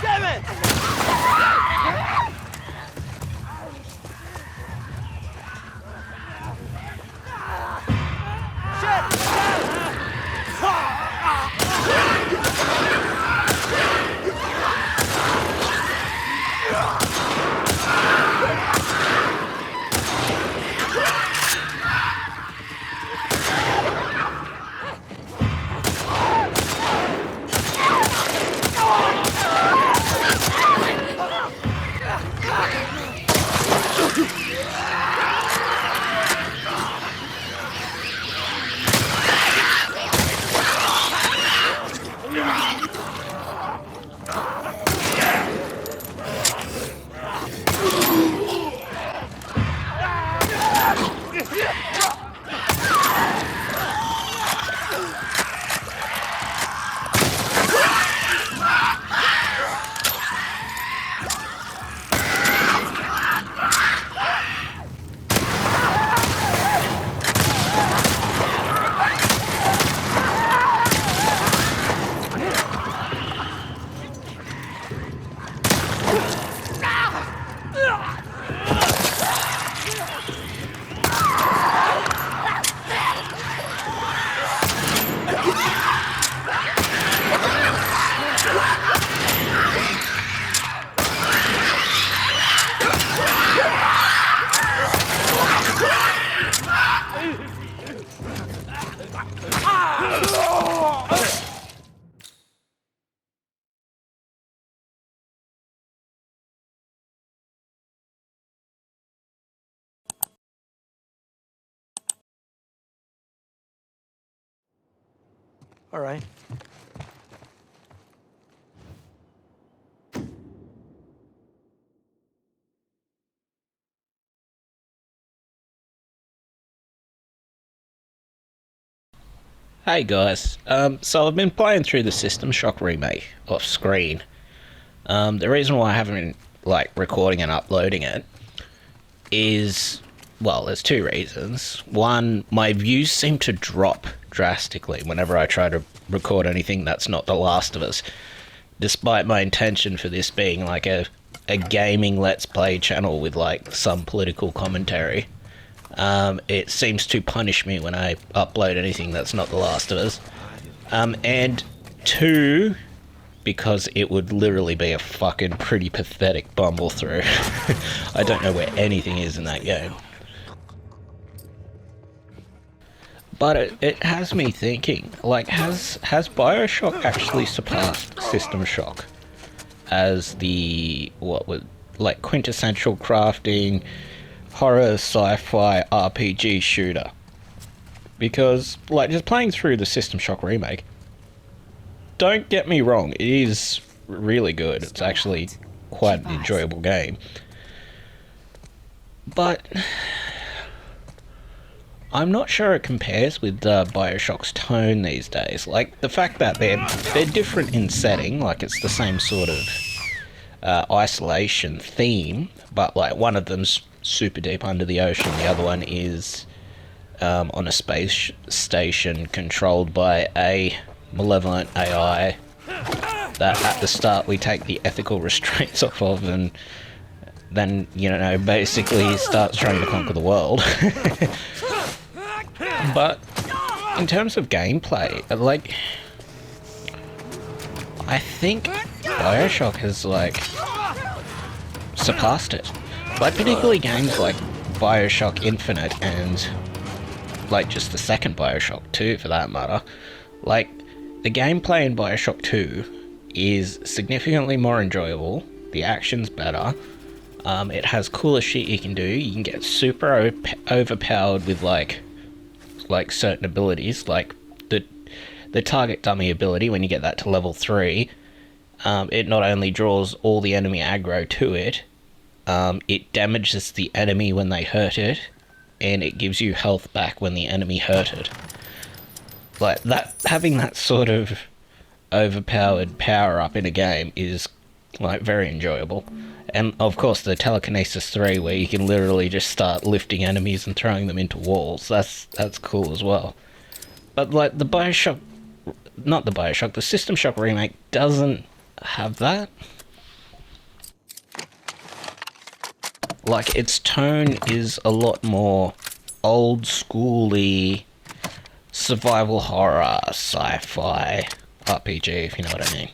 Damn it! All right. Hey guys, so I've been playing through the System Shock remake off screen. The reason why I haven't been recording and uploading it is, well, there's two reasons. One, my views seem to drop drastically whenever I try to record anything that's not The Last of Us, despite my intention for this being like a gaming let's play channel with some political commentary. It seems to punish me when I upload anything that's not The Last of Us. And two, because it would literally be a fucking pretty pathetic bumble through. I don't know where anything is in that game. But it has me thinking, has Bioshock actually surpassed System Shock as the, quintessential crafting horror sci-fi RPG shooter? Because just playing through the System Shock remake, don't get me wrong, it is really good. It's actually quite an enjoyable game, but I'm not sure it compares with Bioshock's tone these days. The fact that they're different in setting, it's the same sort of isolation theme, but one of them's super deep under the ocean, the other one is on a space station controlled by a malevolent AI that at the start we take the ethical restraints off of, and then, basically he starts trying to conquer the world. But in terms of gameplay, I think Bioshock has surpassed it. Particularly games like Bioshock Infinite and just the second Bioshock 2 for that matter. The gameplay in Bioshock 2 is significantly more enjoyable, the action's better, it has cooler shit you can do, you can get super overpowered with certain abilities, the target dummy ability. When you get that to level 3, it not only draws all the enemy aggro to it, it damages the enemy when they hurt it, and it gives you health back when the enemy hurt it. Having that sort of overpowered power up in a game is Like, very enjoyable. And of course, the telekinesis 3, where you can literally just start lifting enemies and throwing them into walls. That's cool as well. But like the Bioshock, not the Bioshock, the System Shock remake doesn't have that. Like, its tone is a lot more old schooly survival horror, sci-fi RPG, if you know what I mean.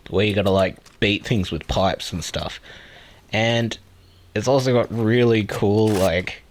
Where you gotta like beat things with pipes and stuff. And it's also got really cool like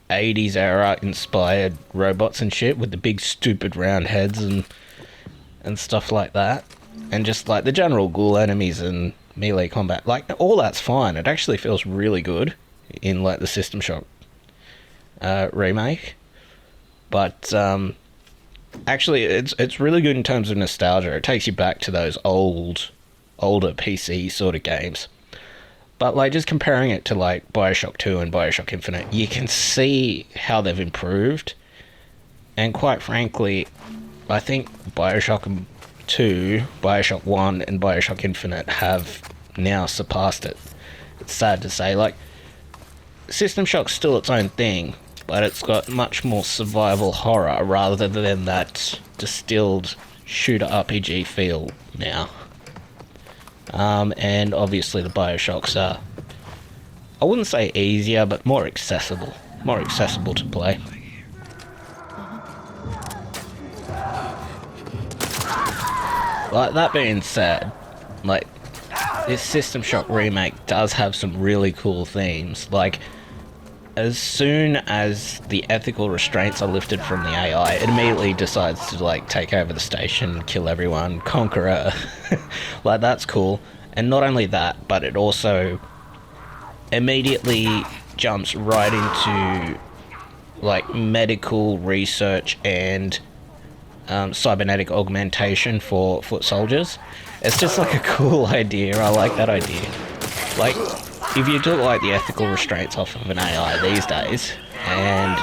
80s era inspired robots and shit with the big stupid round heads and stuff like that. And just like the general ghoul enemies and melee combat, like all that's fine. It actually feels really good in like the System Shock remake. But actually it's really good in terms of nostalgia. It takes you back to those older PC sort of games. But like just comparing it to like Bioshock 2 and Bioshock Infinite, you can see how they've improved. And quite frankly, I think Bioshock 2, Bioshock 1 and Bioshock Infinite have now surpassed it. It's sad to say, like System Shock's still its own thing, but it's got much more survival horror rather than that distilled shooter RPG feel now. And obviously the Bioshocks are, I wouldn't say easier, but more accessible to play. Like, that being said, like, this System Shock remake does have some really cool themes. Like, as soon as the ethical restraints are lifted from the AI, it immediately decides to like take over the station, kill everyone, conquer her. Like, that's cool. And not only that, but it also immediately jumps right into like medical research and cybernetic augmentation for foot soldiers. It's just like a cool idea. I like that idea. Like, if you took like the ethical restraints off of an AI these days and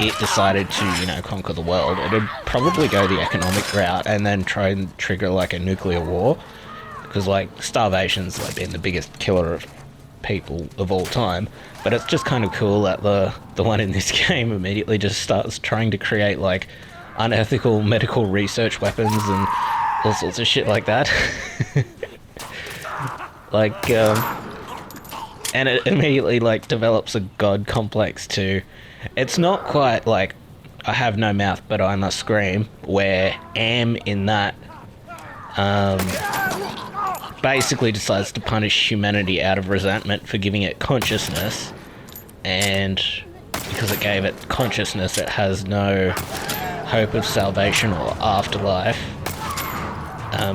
it decided to, you know, conquer the world, it'd probably go the economic route and then try and trigger like a nuclear war, because like starvation's like been the biggest killer of people of all time. But it's just kind of cool that the one in this game immediately just starts trying to create like unethical medical research weapons and all sorts of shit like that. Like and it immediately like develops a god complex too. It's not quite like I have no mouth but I must scream, where Am in that basically decides to punish humanity out of resentment for giving it consciousness, and because it gave it consciousness it has no hope of salvation or afterlife,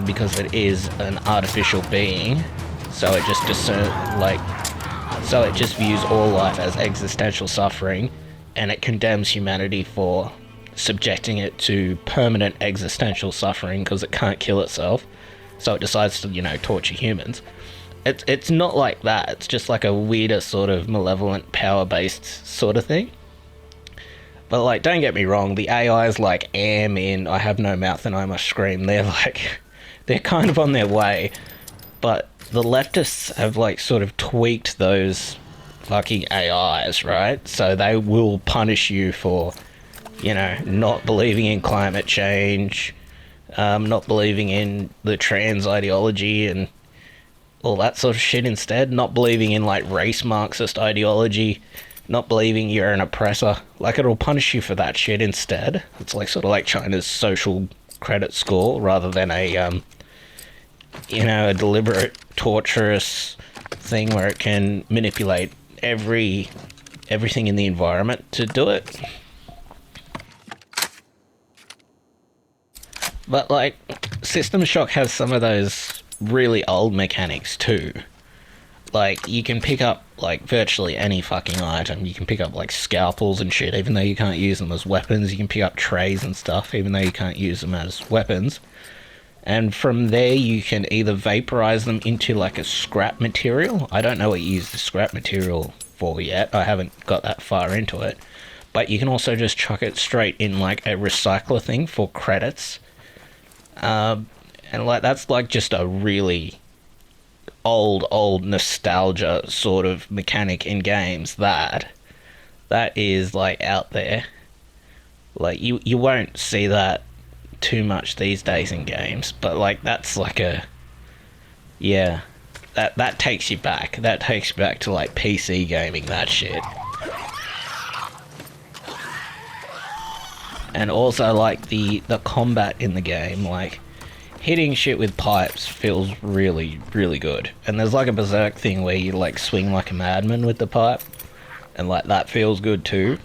because it is an artificial being. So it just so it just views all life as existential suffering, and it condemns humanity for subjecting it to permanent existential suffering because it can't kill itself. So it decides to, you know, torture humans. It's not like that. It's just like a weirder sort of malevolent power-based sort of thing. But like, don't get me wrong, the AIs like Am in I Have No Mouth and I Must Scream, they're kind of on their way. But the leftists have like sort of tweaked those fucking AIs, right? So they will punish you for, you know, not believing in climate change, not believing in the trans ideology and all that sort of shit instead, not believing in like race Marxist ideology, not believing you're an oppressor. Like, it'll punish you for that shit instead. It's like sort of like China's social credit score rather than a you know, a deliberate torturous thing where it can manipulate everything in the environment to do it. But like, System Shock has some of those really old mechanics too. Like, you can pick up like virtually any fucking item. You can pick up like scalpels and shit, even though you can't use them as weapons. You can pick up trays and stuff, even though you can't use them as weapons. And from there you can either vaporize them into like a scrap material. I don't know what you use the scrap material for yet. I haven't got that far into it. But you can also just chuck it straight in like a recycler thing for credits. And like, that's like just a really old nostalgia sort of mechanic in games that is like out there. Like you won't see that too much these days in games, but like that's like a yeah, that takes you back. That takes you back to like PC gaming, that shit. And also like the combat in the game, like hitting shit with pipes feels really, really good. And there's like a berserk thing where you like swing like a madman with the pipe, and like that feels good too.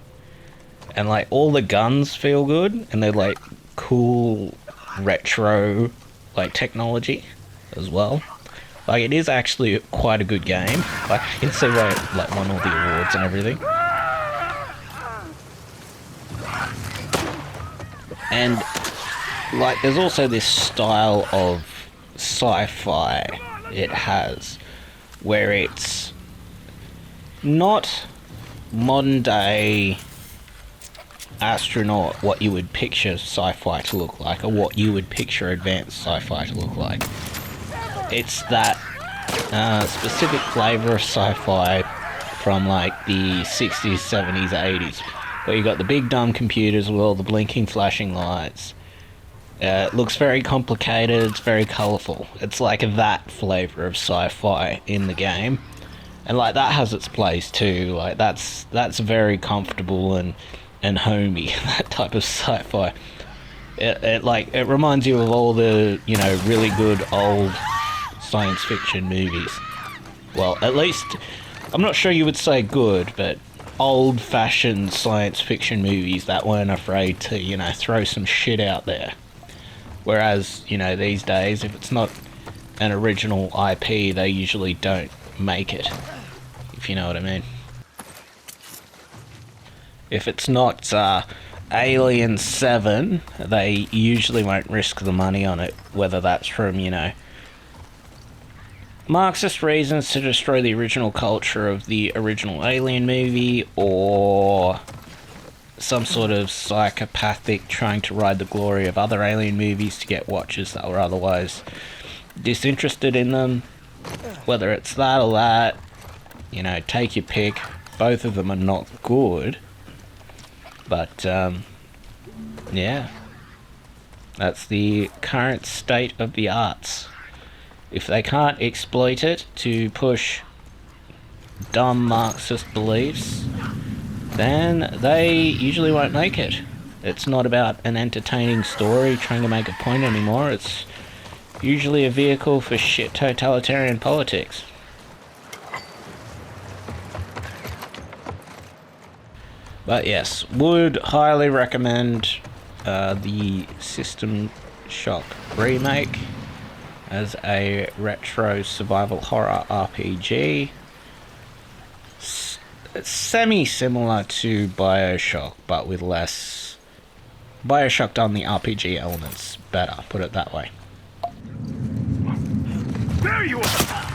And like all the guns feel good, and they're like cool retro like technology as well. Like it is actually quite a good game. Like I can see why it like won all the awards and everything. And like there's also this style of sci-fi it has where it's not modern day astronaut what you would picture sci-fi to look like, or what you would picture advanced sci-fi to look like. It's that specific flavour of sci-fi from like the 60s, 70s, 80s, where you got the big dumb computers with all the blinking flashing lights. It looks very complicated, it's very colourful. It's like that flavour of sci-fi in the game. And like that has its place too. Like that's very comfortable and homey, that type of sci-fi. It reminds you of all the, you know, really good old science fiction movies. Well, at least I'm not sure you would say good, but old-fashioned science fiction movies that weren't afraid to, you know, throw some shit out there. Whereas, you know, these days, if it's not an original IP, they usually don't make it, if you know what I mean. If it's not Alien 7, they usually won't risk the money on it, whether that's from, you know, Marxist reasons to destroy the original culture of the original Alien movie, or some sort of psychopathic trying to ride the glory of other Alien movies to get watchers that were otherwise disinterested in them. Whether it's that or that, you know, take your pick. Both of them are not good. But, yeah. That's the current state of the arts. If they can't exploit it to push dumb Marxist beliefs, then they usually won't make it. It's not about an entertaining story trying to make a point anymore. It's usually a vehicle for shit totalitarian politics. But yes, would highly recommend the System Shock Remake as a retro survival horror RPG. It's semi-similar to Bioshock, but with less... Bioshock done the RPG elements better, put it that way. There you are!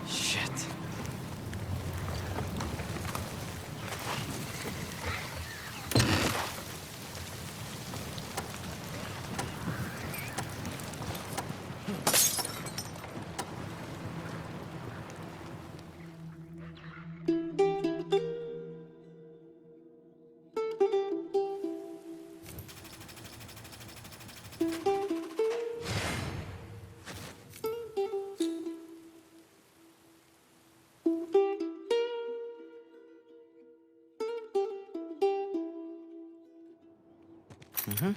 Shit. Mm-hmm.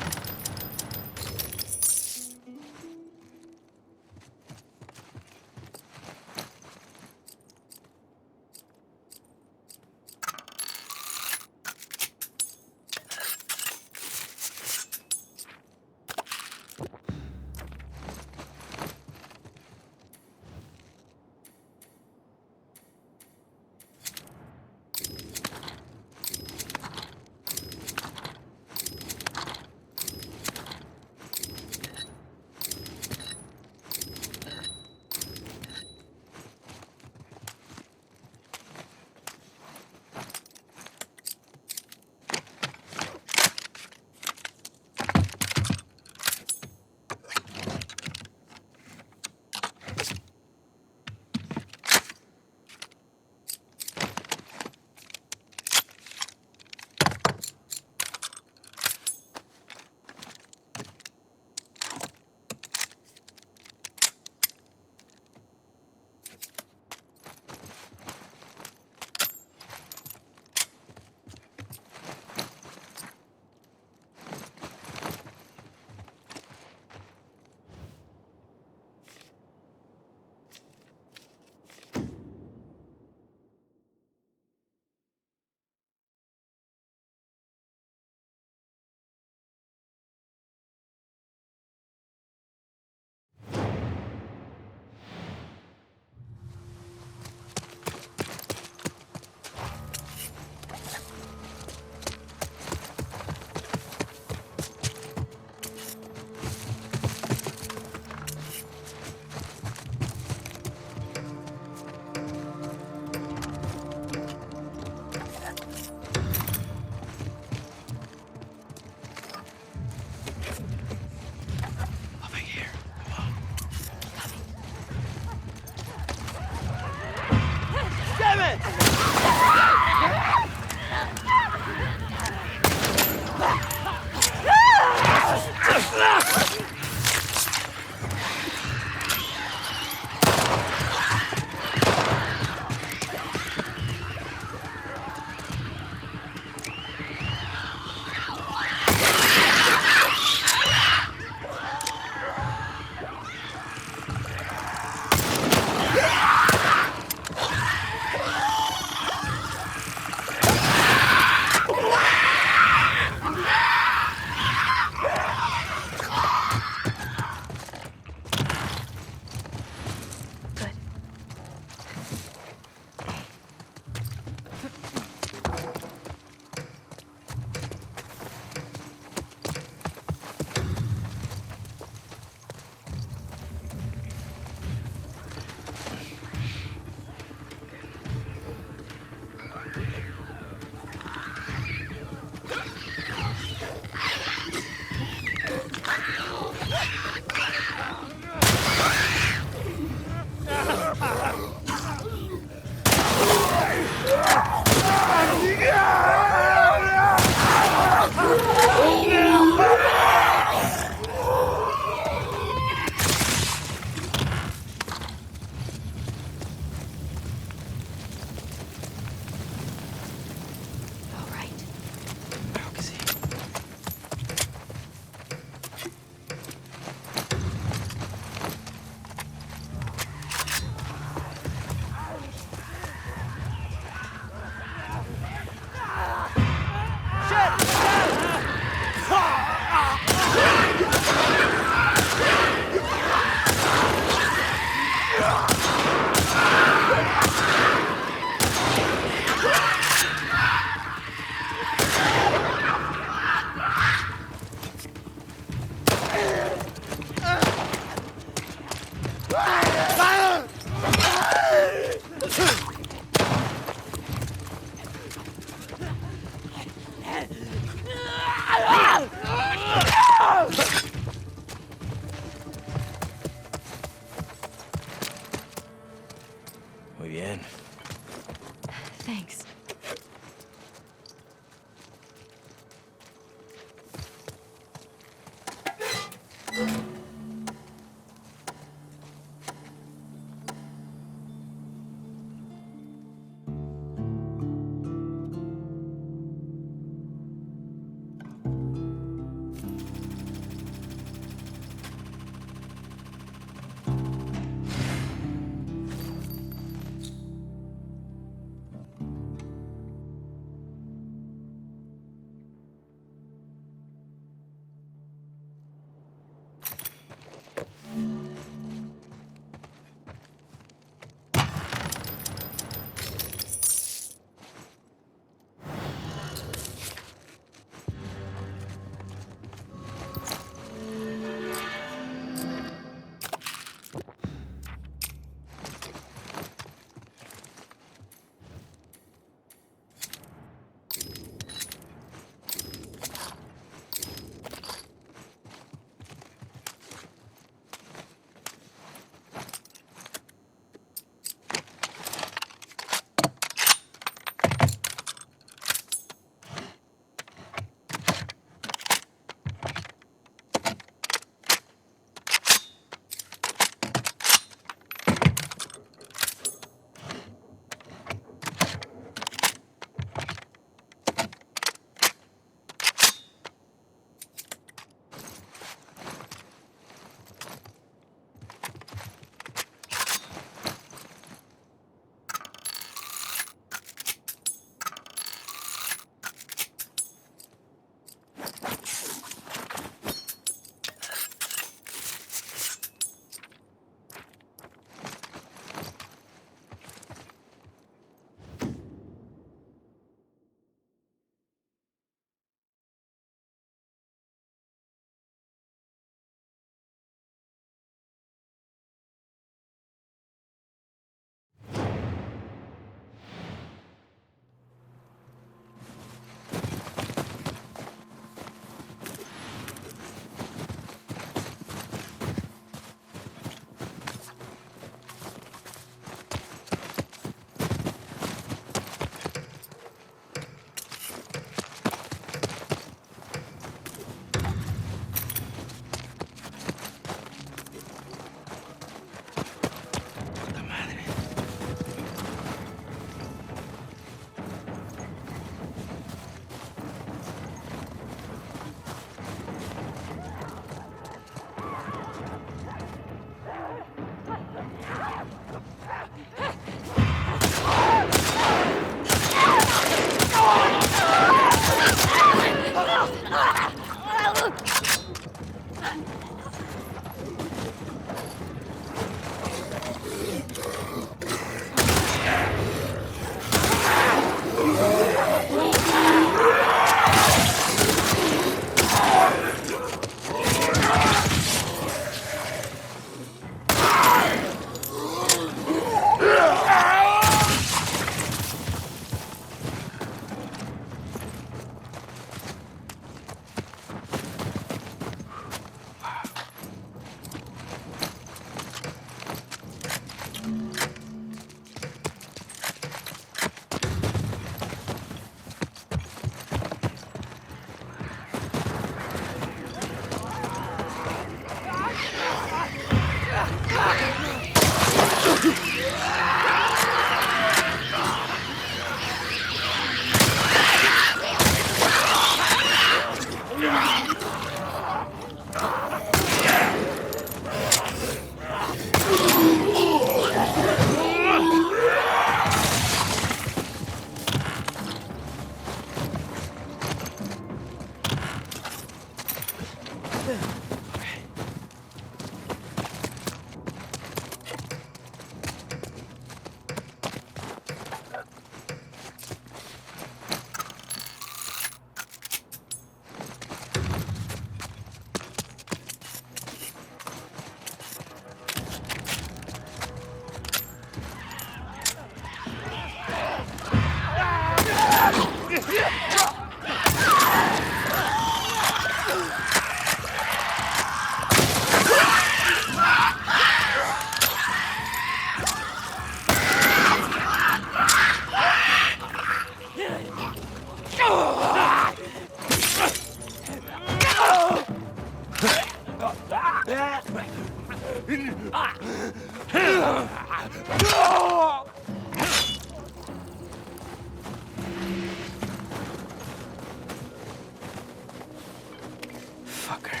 Fucker.